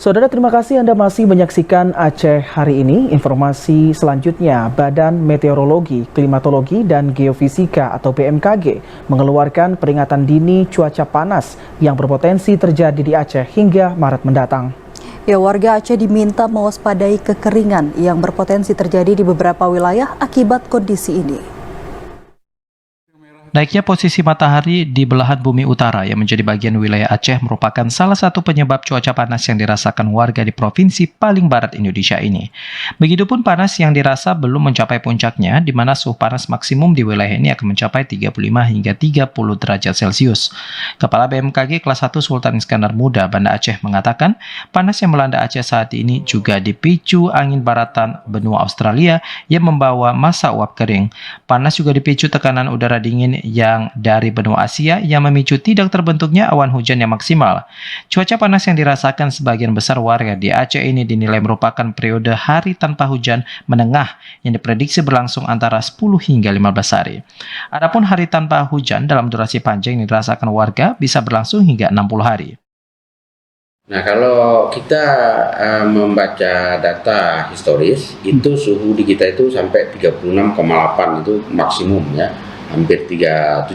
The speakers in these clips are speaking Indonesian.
Saudara, terima kasih Anda masih menyaksikan Aceh hari ini. Informasi selanjutnya, Badan Meteorologi, Klimatologi, dan Geofisika atau BMKG mengeluarkan peringatan dini cuaca panas yang berpotensi terjadi di Aceh hingga Maret mendatang. Ya, warga Aceh diminta mewaspadai kekeringan yang berpotensi terjadi di beberapa wilayah akibat kondisi ini. Naiknya posisi matahari di belahan bumi utara yang menjadi bagian wilayah Aceh merupakan salah satu penyebab cuaca panas yang dirasakan warga di provinsi paling barat Indonesia ini. Begitupun panas yang dirasa belum mencapai puncaknya, di mana suhu panas maksimum di wilayah ini akan mencapai 35 hingga 30 derajat Celcius. Kepala BMKG kelas 1 Sultan Iskandar Muda Banda Aceh mengatakan, panas yang melanda Aceh saat ini juga dipicu angin baratan benua Australia yang membawa massa uap kering. Panas juga dipicu tekanan udara dingin yang dari benua Asia yang memicu tidak terbentuknya awan hujan yang maksimal. Cuaca panas yang dirasakan sebagian besar warga di Aceh ini dinilai merupakan periode hari tanpa hujan menengah yang diprediksi berlangsung antara 10 hingga 15 hari. Adapun hari tanpa hujan dalam durasi panjang yang dirasakan warga bisa berlangsung hingga 60 hari. Nah, kalau kita membaca data historis, itu suhu di kita itu sampai 36,8 itu maksimum ya. Hampir 37.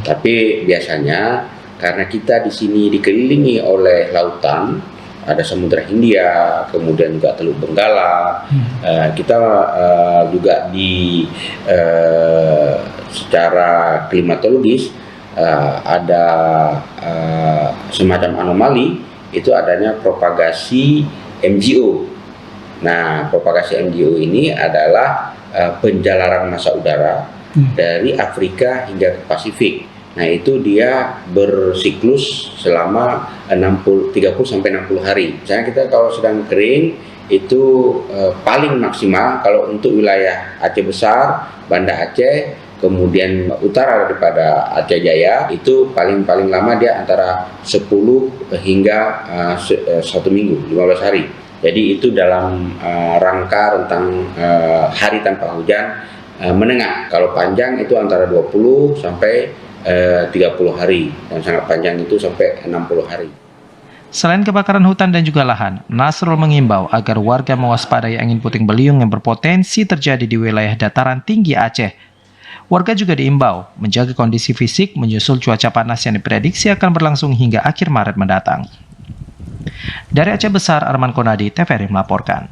Tapi biasanya karena kita di sini dikelilingi oleh lautan, ada Samudra Hindia, kemudian juga Teluk Benggala, kita juga secara klimatologis ada semacam anomali, itu adanya propagasi MGO. Nah, propagasi MGO ini adalah penjalaran massa udara dari Afrika hingga ke Pasifik. Nah, itu dia bersiklus selama 30 sampai 60 hari. Misalnya kita kalau sedang kering itu paling maksimal kalau untuk wilayah Aceh Besar, Banda Aceh, kemudian utara daripada Aceh Jaya, itu paling lama dia antara 10 hingga 1 minggu, 15 hari. Jadi itu dalam rangka tentang hari tanpa hujan menengah. Kalau panjang itu antara 20 sampai 30 hari, dan sangat panjang itu sampai 60 hari. Selain kebakaran hutan dan juga lahan, Nasrul mengimbau agar warga mewaspadai angin puting beliung yang berpotensi terjadi di wilayah dataran tinggi Aceh. Warga juga diimbau menjaga kondisi fisik menyusul cuaca panas yang diprediksi akan berlangsung hingga akhir Maret mendatang. Dari Aceh Besar, Arman Konadi, TVRI melaporkan.